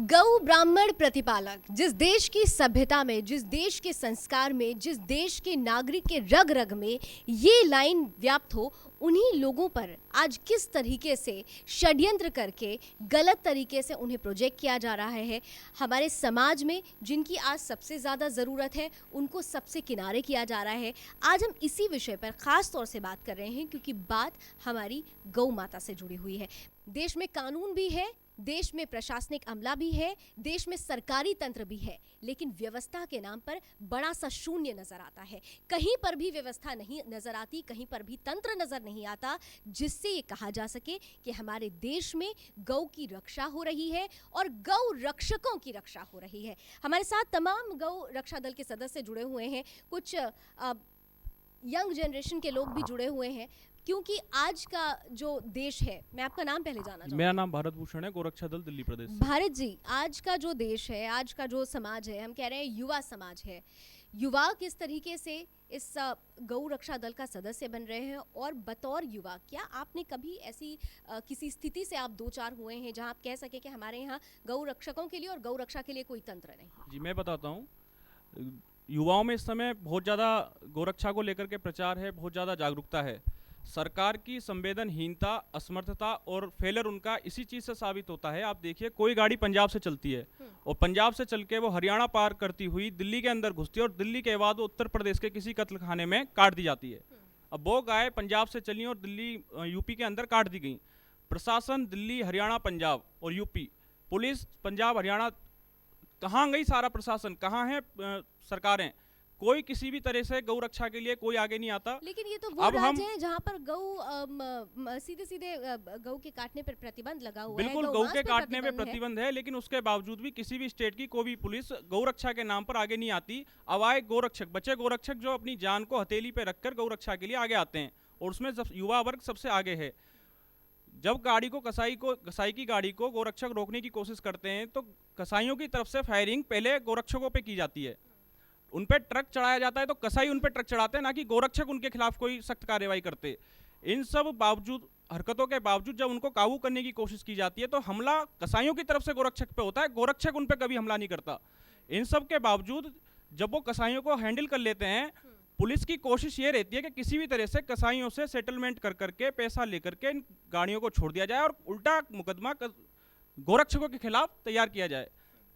गौ ब्राह्मण प्रतिपालक जिस देश की सभ्यता में, जिस देश के संस्कार में, जिस देश के नागरिक के रग रग में ये लाइन व्याप्त हो, उन्हीं लोगों पर आज किस तरीके से षड्यंत्र करके गलत तरीके से उन्हें प्रोजेक्ट किया जा रहा है। हमारे समाज में जिनकी आज सबसे ज़्यादा ज़रूरत है उनको सबसे किनारे किया जा रहा है। आज हम इसी विषय पर ख़ास तौर से बात कर रहे हैं क्योंकि बात हमारी गौ माता से जुड़ी हुई है। देश में कानून भी है, देश में प्रशासनिक अमला भी है, देश में सरकारी तंत्र भी है, लेकिन व्यवस्था के नाम पर बड़ा सा शून्य नजर आता है। कहीं पर भी व्यवस्था नहीं नजर आती, कहीं पर भी तंत्र नजर नहीं आता जिससे ये कहा जा सके कि हमारे देश में गौ की रक्षा हो रही है और गौ रक्षकों की रक्षा हो रही है। हमारे साथ तमाम गौ रक्षा दल के सदस्य जुड़े हुए हैं, कुछ यंग जनरेशन के लोग भी जुड़े हुए हैं क्योंकि आज का जो देश है, मैं आपका नाम पहले जानना चाहूँगी। मेरा नाम भारत भूषण है, गोरक्षा दल दिल्ली प्रदेश से। भारत जी, आज का जो देश है, आज का जो समाज है, हम कह रहे हैं युवा समाज है, युवा किस तरीके से इस गौ रक्षा दल का सदस्य बन रहे हैं और बतौर युवा क्या आपने कभी ऐसी किसी स्थिति से आप दो चार हुए हैं जहां आप कह सके कि हमारे यहाँ गौ रक्षकों के लिए और गौ रक्षा के लिए कोई तंत्र नहीं? जी मैं बताता हूँ, युवाओं में इस समय बहुत ज़्यादा गोरक्षा को लेकर के प्रचार है, बहुत ज़्यादा जागरूकता है। सरकार की संवेदनहीनता, असमर्थता और फेलर उनका इसी चीज़ से साबित होता है। आप देखिए, कोई गाड़ी पंजाब से चलती है और पंजाब से चल के वो हरियाणा पार करती हुई दिल्ली के अंदर घुसती है और दिल्ली के बाद वो उत्तर प्रदेश के किसी कत्लखाने में काट दी जाती है। अब वो गाय पंजाब से चली और दिल्ली यूपी के अंदर काट दी गई। प्रशासन दिल्ली, हरियाणा, पंजाब और यूपी, पुलिस पंजाब, हरियाणा, कहाँ गई सारा प्रशासन, कहाँ है सरकारें? कोई किसी भी तरह से गौ रक्षा के लिए कोई आगे नहीं आता। लेकिन ये तो वो राज्य है जहाँ पर गौ सीधे सीधे गौ के काटने पर प्रतिबंध लगा हुआ है। बिल्कुल, गौ के काटने पे प्रतिबंध है, लेकिन उसके बावजूद भी किसी भी स्टेट की कोई भी पुलिस गौ रक्षा के नाम पर आगे नहीं आती। अब आए गोरक्षक, बच्चे गोरक्षक जो अपनी जान को हथेली पे रखकर गौ रक्षा के लिए आगे आते हैं और उसमें युवा वर्ग सबसे आगे है। जब गाड़ी को कसाई की गाड़ी को गोरक्षक रोकने की कोशिश करते हैं तो कसाईयों की तरफ से फायरिंग पहले गोरक्षकों पे की जाती है, उन पे ट्रक चढ़ाया जाता है, तो कसाई उन पे ट्रक चढ़ाते हैं, ना कि गोरक्षक उनके खिलाफ कोई सख्त कार्रवाई करते। इन सब बावजूद, हरकतों के बावजूद जब उनको काबू करने की कोशिश की जाती है तो हमला कसाईयों की तरफ से गोरक्षक पे होता है, गोरक्षक उन पे कभी हमला नहीं करता। इन सब के बावजूद जब वो कसाईयों को हैंडल कर लेते हैं, पुलिस की कोशिश ये रहती है कि किसी भी तरह से कसाईयों से सेटलमेंट कर करके पैसा लेकर के इन गाड़ियों को छोड़ दिया जाए और उल्टा मुकदमा गोरक्षकों के खिलाफ तैयार किया जाए।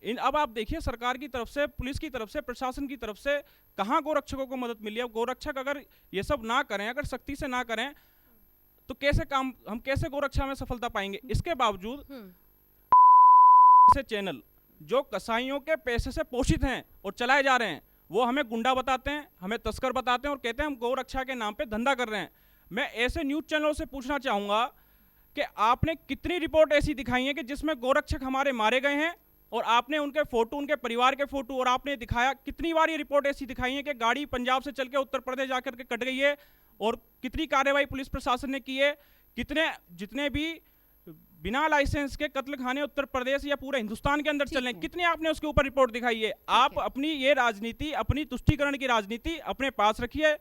अब आप देखिए, सरकार की तरफ से, पुलिस की तरफ से, प्रशासन की तरफ से कहाँ गोरक्षकों को मदद मिली है? गोरक्षक अगर ये सब ना करें, अगर सख्ती से ना करें, तो हम कैसे गोरक्षा में सफलता पाएंगे? इसके बावजूद ऐसे चैनल जो कसाईयों के पैसे से पोषित हैं और चलाए जा रहे हैं, वो हमें गुंडा बताते हैं, हमें तस्कर बताते हैं और कहते हैं हम गौ रक्षा के नाम पे धंधा कर रहे हैं। मैं ऐसे न्यूज़ चैनलों से पूछना चाहूँगा कि आपने कितनी रिपोर्ट ऐसी दिखाई है कि जिसमें गोरक्षक हमारे मारे गए हैं और आपने उनके फोटो, उनके परिवार के फोटो और आपने दिखाया? कितनी बार ये रिपोर्ट ऐसी दिखाई है कि गाड़ी पंजाब से चल के उत्तर प्रदेश जाकर के कट गई है और कितनी कार्रवाई पुलिस प्रशासन ने की है? जितने भी बिना लाइसेंस के कत्लखाने उत्तर प्रदेश या पूरे हिंदुस्तान के अंदर चल रहे हैं, कितने आपने उसके ऊपर रिपोर्ट दिखाई है? आप अपनी ये राजनीति, अपनी तुष्टीकरण की राजनीति अपने पास रखिए।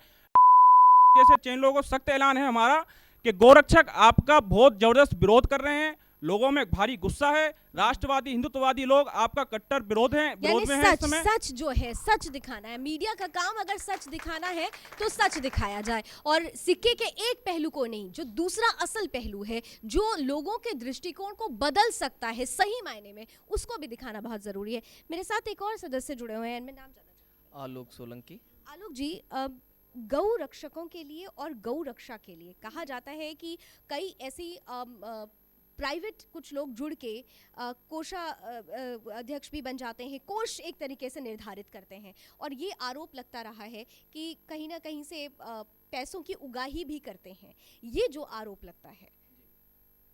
जैसे चैनलों को सख्त ऐलान है हमारा कि गोरक्षक आपका बहुत जबरदस्त विरोध कर रहे हैं, लोगों में भारी गुस्सा है, राष्ट्रवादी हिंदुत्ववादी लोग आपका कट्टर विरोध में है इस समय। सच जो है, सच दिखाना है। मीडिया का काम अगर सच दिखाना है तो सच दिखाया जाए और सिक्के के एक पहलू को नहीं, जो दूसरा असल पहलू है, जो लोगों के दृष्टिकोण को बदल सकता है सही मायने में, उसको भी दिखाना बहुत जरूरी है। मेरे साथ एक और सदस्य जुड़े हुए हैं, मैं नाम जानना चाहती हूं। आलोक सोलंकी। आलोक जी, गौ रक्षकों के लिए और गौ रक्षा के लिए कहा जाता है कि कई ऐसी प्राइवेट कुछ लोग जुड़ के कोषा अध्यक्ष भी बन जाते हैं, कोष एक तरीके से निर्धारित करते हैं और ये आरोप लगता रहा है कि कहीं ना कहीं से पैसों की उगाही भी करते हैं। ये जो आरोप लगता है,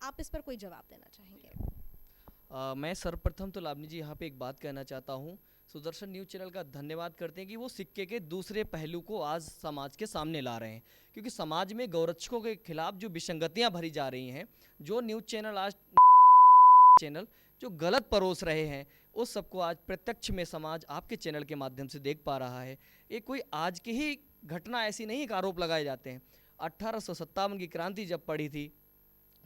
आप इस पर कोई जवाब देना चाहेंगे? मैं सर्वप्रथम तो लावनी जी यहाँ पे एक बात कहना चाहता हूँ। सुदर्शन न्यूज़ चैनल का धन्यवाद करते हैं कि वो सिक्के के दूसरे पहलू को आज समाज के सामने ला रहे हैं, क्योंकि समाज में गौरक्षकों के खिलाफ जो विसंगतियाँ भरी जा रही हैं, जो न्यूज़ चैनल आज चैनल जो गलत परोस रहे हैं, उस सबको आज प्रत्यक्ष में समाज आपके चैनल के माध्यम से देख पा रहा है। ये कोई आज की ही घटना ऐसी नहीं, एक आरोप लगाए जाते हैं। 1857 की क्रांति जब पड़ी थी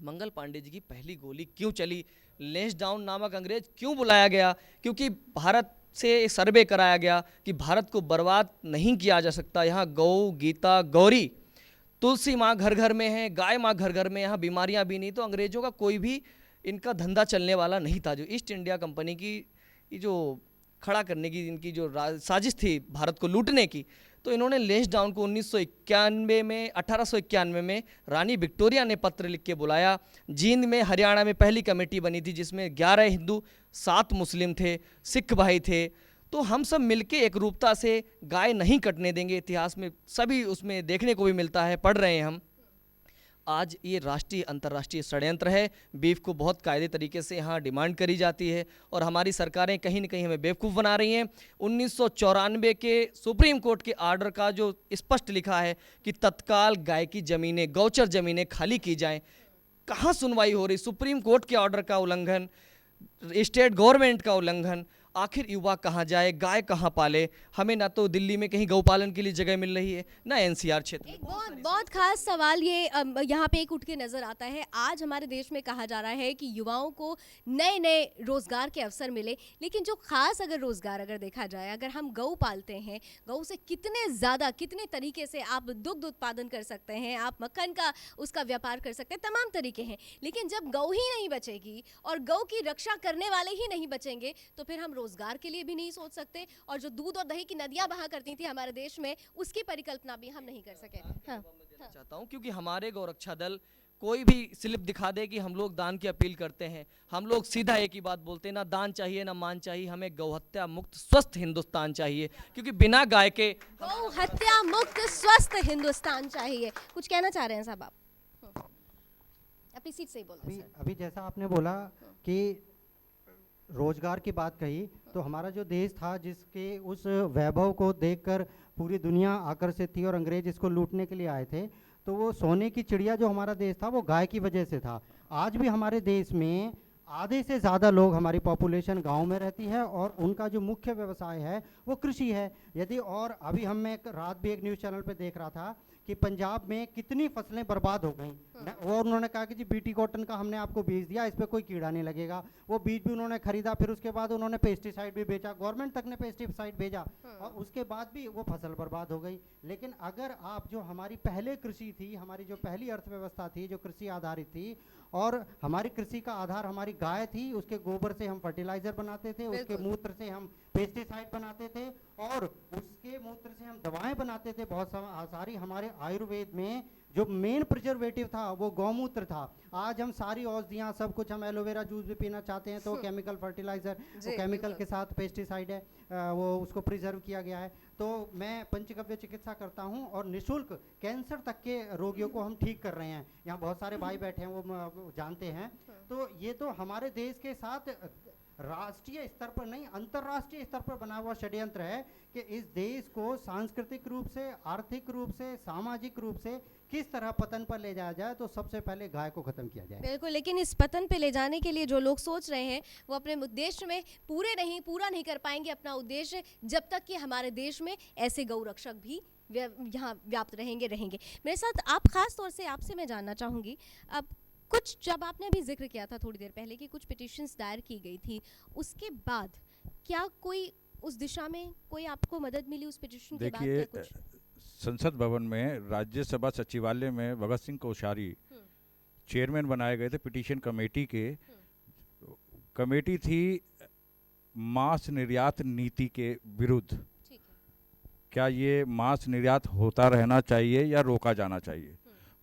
मंगल पांडे जी की पहली गोली क्यों चली, लैंसडाउन नामक अंग्रेज क्यों बुलाया गया? क्योंकि भारत से सर्वे कराया गया कि भारत को बर्बाद नहीं किया जा सकता। यहाँ गौ, गीता, गौरी, तुलसी माँ घर घर में है, गाय माँ घर घर में, यहाँ बीमारियाँ भी नहीं। तो अंग्रेजों का कोई भी इनका धंधा चलने वाला नहीं था। जो ईस्ट इंडिया कंपनी की ये जो खड़ा करने की इनकी जो साजिश थी भारत को लूटने की, तो इन्होंने लैंसडाउन को 1991 में 1891 में रानी विक्टोरिया ने पत्र लिख के बुलाया। जींद में, हरियाणा में पहली कमेटी बनी थी जिसमें 11 हिंदू, 7 मुस्लिम थे, सिख भाई थे। तो हम सब मिलके एक रूपता से गाय नहीं कटने देंगे। इतिहास में सभी उसमें देखने को भी मिलता है, पढ़ रहे हैं हम। आज ये राष्ट्रीय अंतर्राष्ट्रीय षड्यंत्र है। बीफ को बहुत कायदे तरीके से यहाँ डिमांड करी जाती है और हमारी सरकारें कहीं न कहीं हमें बेवकूफ़ बना रही हैं। 1994 के सुप्रीम कोर्ट के आर्डर का जो स्पष्ट लिखा है कि तत्काल गाय की ज़मीनें, गौचर ज़मीनें खाली की जाएं, कहाँ सुनवाई हो रही? सुप्रीम कोर्ट के ऑर्डर का उल्लंघन, स्टेट गवर्नमेंट का उल्लंघन। आखिर युवा कहाँ जाए, गाय कहाँ पाले? हमें ना तो दिल्ली में कहीं गौपालन के लिए जगह मिल रही है, ना एनसीआर क्षेत्र में। एक बहुत बहुत खास सवाल ये यहाँ पे एक उठ के नजर आता है। आज हमारे देश में कहा जा रहा है कि युवाओं को नए नए रोजगार के अवसर मिले, लेकिन जो खास अगर रोजगार अगर देखा जाए, अगर हम गऊ पालते हैं, गऊ से कितने तरीके से आप दुग्ध उत्पादन कर सकते हैं, आप मक्खन का उसका व्यापार कर सकते हैं, तमाम तरीके हैं। लेकिन जब गऊ ही नहीं बचेगी और गऊ की रक्षा करने वाले ही नहीं बचेंगे, तो फिर हम रोजगार के लिए भी नहीं सोच सकते, और जो दूध और दही की नदियां बहा करती थी हमारे देश में, उसकी परिकल्पना भी हम नहीं कर सके। हाँ, चाहता हूं क्योंकि हमारे गौरक्षा दल कोई भी स्लिप दिखा दे कि हम लोग दान की अपील करते हैं, हम लोग सीधा एक ही बात बोलते हैं, ना दान चाहिए ना मान चाहिए, हमें गौहत्या मुक्त स्वस्थ हिंदुस्तान चाहिए। क्योंकि बिना गाय के गौ हत्या मुक्त स्वस्थ हिंदुस्तान चाहिए। कुछ कहना चाह रहे हैं साहब आप? अपनी सीट से ही बोल रहे हैं सर। अभी जैसा आपने बोला कि रोजगार की बात कही, तो हमारा जो देश था जिसके उस वैभव को देखकर पूरी दुनिया आकर्षित थी और अंग्रेज इसको लूटने के लिए आए थे, तो वो सोने की चिड़िया जो हमारा देश था वो गाय की वजह से था। आज भी हमारे देश में आधे से ज़्यादा लोग, हमारी पॉपुलेशन गांव में रहती है और उनका जो मुख्य व्यवसाय है वो कृषि है। यदि और अभी मैं रात भी एक न्यूज़ चैनल पे देख रहा था कि पंजाब में कितनी फसलें बर्बाद हो गई, और उन्होंने कहा कि जी बीटी कॉटन का हमने आपको बीज दिया, इस पर कोई कीड़ा नहीं लगेगा। वो बीज भी उन्होंने खरीदा, फिर उसके बाद उन्होंने पेस्टिसाइड भी बेचा, गवर्नमेंट तक ने पेस्टिसाइड भेजा, और उसके बाद भी वो फसल बर्बाद हो गई। लेकिन अगर आप जो हमारी पहले कृषि थी, हमारी जो पहली अर्थव्यवस्था थी जो कृषि आधारित थी, और हमारी कृषि का आधार हमारी गाय थी, उसके गोबर से हम फर्टिलाइजर बनाते थे, उसके मूत्र से हम पेस्टिसाइड बनाते थे, और उसके मूत्र से हम दवाएं बनाते थे। बहुत सारी हमारे आयुर्वेद में जो मेन प्रिजर्वेटिव था वो गौमूत्र था। आज हम सारी औषधियाँ सब कुछ, हम एलोवेरा जूस भी पीना चाहते हैं तो केमिकल फर्टिलाइजर, वो केमिकल के साथ पेस्टिसाइड है, वो उसको प्रिजर्व किया गया है। तो मैं पंचगव्य चिकित्सा करता हूँ और निःशुल्क कैंसर तक के रोगियों को हम ठीक कर रहे हैं। यहाँ बहुत सारे भाई बैठे हैं, वो जानते हैं। तो ये तो हमारे देश के साथ राष्ट्रीय स्तर पर नहीं, अंतर्राष्ट्रीय स्तर पर बना हुआ षड्यंत्र है कि इस देश को सांस्कृतिक रूप से, आर्थिक रूप से, सामाजिक रूप से किस तरह पतन पर ले जाया जाए। तो सबसे पहले गाय को खत्म किया जाए। बिल्कुल, लेकिन इस पतन पे ले जाने के लिए जो लोग सोच रहे हैं वो अपने उद्देश्य में पूरा नहीं कर पाएंगे अपना उद्देश्य, जब तक कि हमारे देश में ऐसे गौ रक्षक भी यहाँ व्याप्त रहेंगे। मेरे साथ आप खास तौर से आपसे मैं जानना चाहूँगी, अब कुछ जब आपने अभी जिक्र किया था थोड़ी देर पहले कि कुछ पिटिशंस दायर की गई थी, उसके बाद क्या कोई उस दिशा में कोई आपको मदद मिली उस पिटिशन के बाद? देखिए, क्या कुछ संसद भवन में राज्यसभा सचिवालय में भगत सिंह कोश्यारी चेयरमैन बनाए गए थे पिटीशन कमेटी के। कमेटी थी मांस निर्यात नीति के विरुद्ध। ठीक है। क्या ये मांस निर्यात होता रहना चाहिए या रोका जाना चाहिए?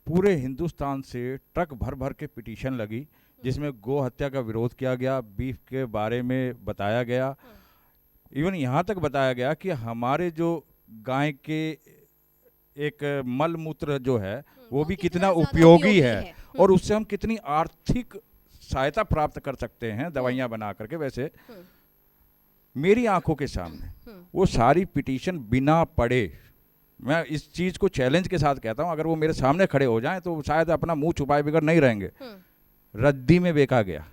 पूरे हिंदुस्तान से ट्रक भर भर के पिटीशन लगी जिसमें गौ हत्या का विरोध किया गया, बीफ के बारे में बताया गया, इवन यहाँ तक बताया गया कि हमारे जो गाय के एक मल मूत्र जो है वो भी कितना उपयोगी है और उससे हम कितनी आर्थिक सहायता प्राप्त कर सकते हैं दवाइयाँ बना करके। वैसे मेरी आंखों के सामने वो सारी पिटीशन बिना पढ़े, मैं इस चीज़ को चैलेंज के साथ कहता हूँ, अगर वो मेरे सामने खड़े हो जाएं तो शायद अपना मुंह छुपाए बगैर नहीं रहेंगे, रद्दी में बेचा गया।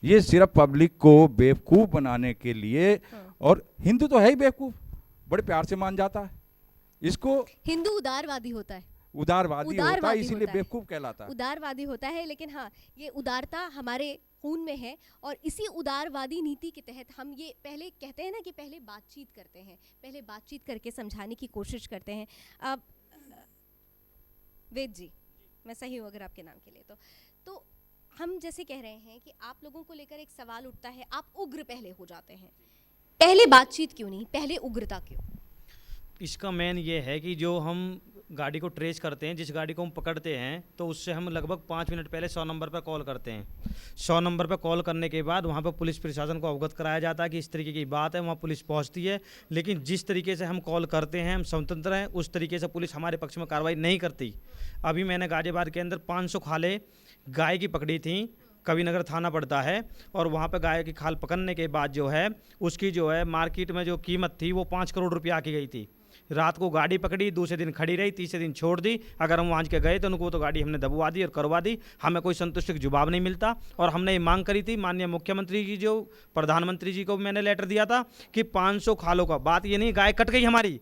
ये सिर्फ पब्लिक को बेवकूफ़ बनाने के लिए, और हिंदू तो है ही बेवकूफ़, बड़े प्यार से मान जाता है इसको। हिंदू उदारवादी होता है, उदारवादी होता है, उदारवादी इसीलिए होता है। बेवकूफ कहलाता है। उदारवादी होता है, लेकिन हाँ, ये उदारता हमारे खून में है और इसी उदारवादी नीति के तहत हम ये पहले कहते हैं ना कि पहले बातचीत करते हैं, पहले बातचीत करके समझाने की कोशिश करते हैं। अब वेद जी, मैं सही हूँ अगर आपके नाम के लिए तो हम जैसे कह रहे हैं कि आप लोगों को लेकर एक सवाल उठता है, आप उग्र पहले हो जाते हैं, पहले बातचीत क्यों नहीं, पहले उग्रता क्यों? इसका मेन ये है कि जो हम गाड़ी को ट्रेस करते हैं, जिस गाड़ी को हम पकड़ते हैं, तो उससे हम लगभग 5 मिनट पहले 100 नंबर पर कॉल करते हैं। 100 नंबर पर कॉल करने के बाद वहाँ पर पुलिस प्रशासन को अवगत कराया जाता है कि इस तरीके की बात है, वहाँ पुलिस पहुँचती है। लेकिन जिस तरीके से हम कॉल करते हैं, हम स्वतंत्र हैं, उस तरीके से पुलिस हमारे पक्ष में कार्रवाई नहीं करती। अभी मैंने गाजियाबाद के अंदर 500 खाले गाय की पकड़ी थी, कविनगर थाना पड़ता है, और वहाँ पर गाय की खाल पकड़ने के बाद जो है उसकी जो है मार्केट में जो कीमत थी वो 5 करोड़ रुपया की गई थी। रात को गाड़ी पकड़ी, दूसरे दिन खड़ी रही, तीसरे दिन छोड़ दी। अगर हम वहाँ के गए तो उनको तो गाड़ी हमने दबवा दी और करवा दी, हमें कोई संतुष्ट जवाब नहीं मिलता। और हमने ये मांग करी थी माननीय मुख्यमंत्री जी, जो प्रधानमंत्री जी को मैंने लेटर दिया था कि 500 खालों का, बात ये नहीं गाय कट गई हमारी,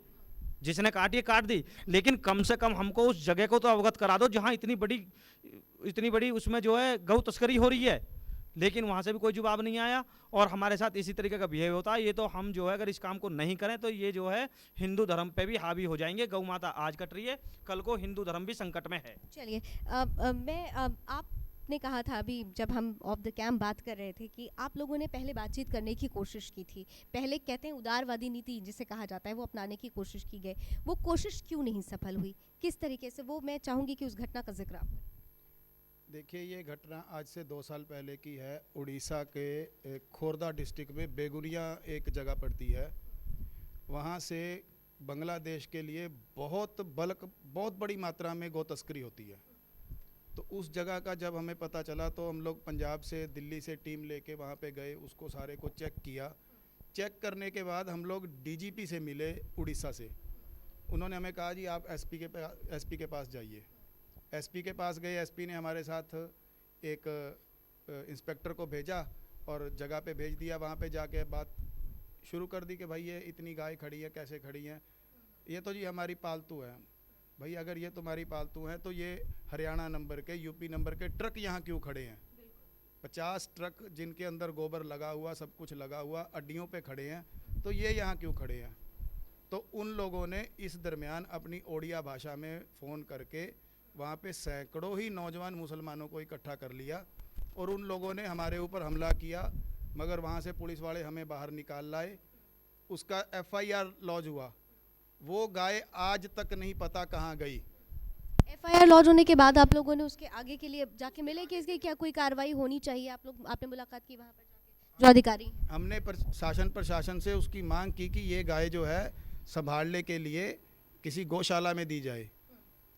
जिसने काटी है काट दी, लेकिन कम से कम हमको उस जगह को तो अवगत करा दो जहाँ इतनी बड़ी उसमें जो है गौ तस्करी हो रही है। लेकिन वहाँ से भी कोई जवाब नहीं आया और हमारे साथ इसी तरीके का बिहेव होता है। ये तो हम जो है अगर इस काम को नहीं करें तो ये जो है हिंदू धर्म पे भी हावी हो जाएंगे। गौ माता आज कट रही है, कल को हिंदू धर्म भी संकट में है। चलिए, आपने कहा था अभी जब हम ऑफ द कैम्प बात कर रहे थे कि आप लोगों ने पहले बातचीत करने की कोशिश की थी, पहले कहते हैं उदारवादी नीति जिसे कहा जाता है वो अपनाने की कोशिश की गई, वो कोशिश क्यों नहीं सफल हुई, किस तरीके से? वो मैं चाहूँगी कि उस घटना का जिक्र आप करें। देखिए, ये घटना आज से 2 साल पहले की है। उड़ीसा के खोरदा डिस्ट्रिक्ट में बेगुनिया एक जगह पड़ती है, वहाँ से बांग्लादेश के लिए बहुत बड़ी मात्रा में गौ तस्करी होती है। तो उस जगह का जब हमें पता चला तो हम लोग पंजाब से, दिल्ली से टीम लेके वहाँ पे गए, उसको सारे को चेक किया। चेक करने के बाद हम लोग डीजीपी से मिले उड़ीसा से। उन्होंने हमें कहा जी आप एसपी के पास जाइए। एसपी के पास गए, एसपी ने हमारे साथ एक इंस्पेक्टर को भेजा और जगह पे भेज दिया। वहाँ पे जाके बात शुरू कर दी कि भाई ये इतनी गाय खड़ी है, कैसे खड़ी हैं? ये तो जी हमारी पालतू है। भाई अगर ये तुम्हारी पालतू हैं तो ये हरियाणा नंबर के, यूपी नंबर के ट्रक यहाँ क्यों खड़े हैं? 50 ट्रक जिनके अंदर गोबर लगा हुआ, सब कुछ लगा हुआ, अड्डियों पे खड़े हैं, तो ये यहाँ क्यों खड़े हैं? तो उन लोगों ने इस दरमियान अपनी ओडिया भाषा में फ़ोन करके वहाँ पे सैकड़ों ही नौजवान मुसलमानों को इकट्ठा कर लिया और उन लोगों ने हमारे ऊपर हमला किया। मगर वहाँ से पुलिस वाले हमें बाहर निकाल लाए। उसका FIR लॉज हुआ। वो गाय आज तक नहीं पता कहाँ गई। FIR लॉन्च होने के बाद आप लोगों ने उसके आगे के लिए जाके मिले कि इसकी क्या कोई कार्रवाई होनी चाहिए? आपने मुलाकात की वहाँ पर जाके जो अधिकारी? हमने प्रशासन से उसकी मांग की कि ये गाय जो है संभालने के लिए किसी गौशाला में दी जाए।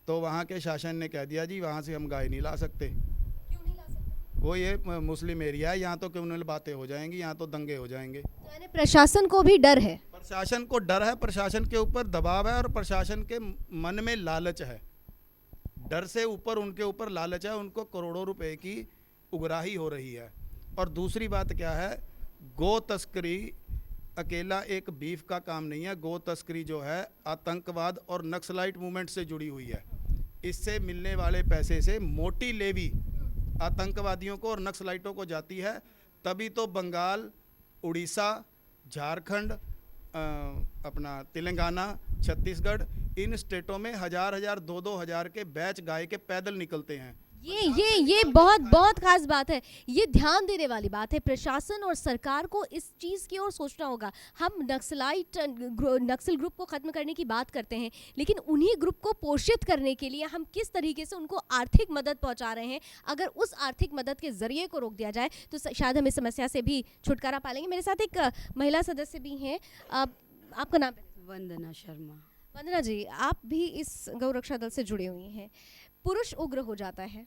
तो वहाँ के शासन ने कह दिया जी वहाँ से हम गाय नहीं ला सकते। क्यों नहीं ला सकते? वो ये मुस्लिम एरिया है, यहाँ तो क्रिमिनल बातें हो जाएंगी, यहाँ तो दंगे हो जाएंगे। तो यानी प्रशासन को भी डर है? प्रशासन को डर है, प्रशासन के ऊपर दबाव है और प्रशासन के मन में लालच है। डर से ऊपर उनके ऊपर लालच है, उनको करोड़ों रुपए की उगराही हो रही है। और दूसरी बात क्या है, गौ तस्करी अकेला एक बीफ का काम नहीं है। गौ तस्करी जो है आतंकवाद और नक्सलाइट मूवमेंट से जुड़ी हुई है। इससे मिलने वाले पैसे से मोटी लेवी आतंकवादियों को और नक्सलाइटों को जाती है। तभी तो बंगाल, उड़ीसा, झारखंड, अपना तेलंगाना, छत्तीसगढ़, इन स्टेटों में हजार 2-2 हज़ार के बैच गाय के पैदल निकलते हैं। ये बहुत खास बात है। ये ध्यान देने वाली बात है। प्रशासन और सरकार को इस चीज़ की ओर सोचना होगा। हम नक्सल ग्रुप को ख़त्म करने की बात करते हैं, लेकिन उन्हीं ग्रुप को पोषित करने के लिए हम किस तरीके से उनको आर्थिक मदद पहुंचा रहे हैं, अगर उस आर्थिक मदद के ज़रिए को रोक दिया जाए तो शायद हम इस समस्या से भी छुटकारा पा लेंगे। मेरे साथ एक महिला सदस्य भी हैं। आपका नाम? वंदना शर्मा। वंदना जी, आप भी इस गौरक्षा दल से जुड़ी हुई हैं। पुरुष उग्र हो जाता है,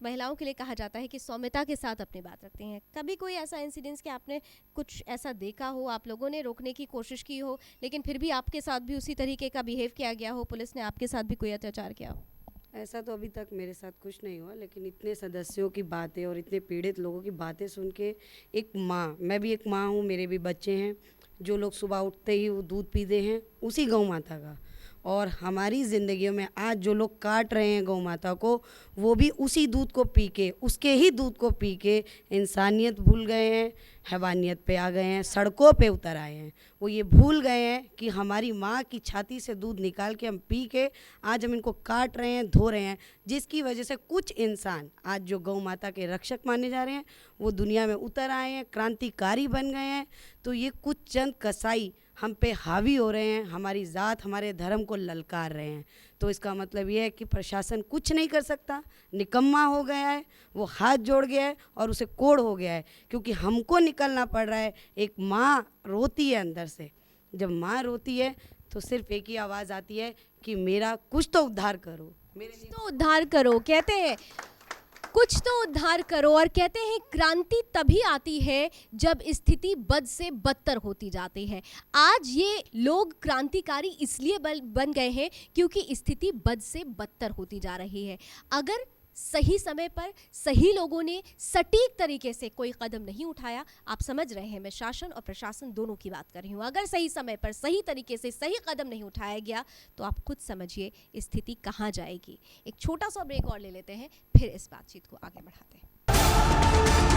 महिलाओं के लिए कहा जाता है कि सौम्यता के साथ अपनी बात रखती हैं। कभी कोई ऐसा इंसिडेंस कि आपने कुछ ऐसा देखा हो, आप लोगों ने रोकने की कोशिश की हो, लेकिन फिर भी आपके साथ भी उसी तरीके का बिहेव किया गया हो, पुलिस ने आपके साथ भी कोई अत्याचार किया हो? ऐसा तो अभी तक मेरे साथ कुछ नहीं हुआ, लेकिन इतने सदस्यों की बातें और इतने पीड़ित लोगों की बातें सुन के, एक माँ, मैं भी एक माँ हूँ, मेरे भी बच्चे हैं, जो लोग सुबह उठते ही वो दूध पीते हैं उसी गौ माता का, और हमारी ज़िंदगियों में आज जो लोग काट रहे हैं गौ माता को, वो भी उसी दूध को पी के, उसके ही दूध को पी के इंसानियत भूल गए हैं, हैवानियत पे आ गए हैं, सड़कों पे उतर आए हैं। वो ये भूल गए हैं कि हमारी माँ की छाती से दूध निकाल के हम पी के आज हम इनको काट रहे हैं, धो रहे हैं, जिसकी वजह से कुछ इंसान आज जो गौ माता के रक्षक माने जा रहे हैं वो दुनिया में उतर आए हैं, क्रांतिकारी बन गए हैं। तो ये कुछ चंद कसाई हम पे हावी हो रहे हैं, हमारी ज़ात, हमारे धर्म को ललकार रहे हैं। तो इसका मतलब ये है कि प्रशासन कुछ नहीं कर सकता, निकम्मा हो गया है, वो हाथ जोड़ गया है और उसे कोड़ हो गया है, क्योंकि हमको निकलना पड़ रहा है। एक माँ रोती है अंदर से, जब माँ रोती है तो सिर्फ एक ही आवाज़ आती है कि मेरा कुछ तो उद्धार करो, मेरे तो उद्धार करो, कहते हैं कुछ तो उद्धार करो। और कहते हैं क्रांति तभी आती है जब स्थिति बद से बदतर होती जाती है। आज ये लोग क्रांतिकारी इसलिए बन गए हैं क्योंकि स्थिति बद से बदतर होती जा रही है। अगर सही समय पर सही लोगों ने सटीक तरीके से कोई कदम नहीं उठाया, आप समझ रहे हैं मैं शासन और प्रशासन दोनों की बात कर रही हूँ, अगर सही समय पर सही तरीके से सही कदम नहीं उठाया गया तो आप खुद समझिए स्थिति कहाँ जाएगी। एक छोटा सा ब्रेक और ले लेते हैं, फिर इस बातचीत को आगे बढ़ाते हैं।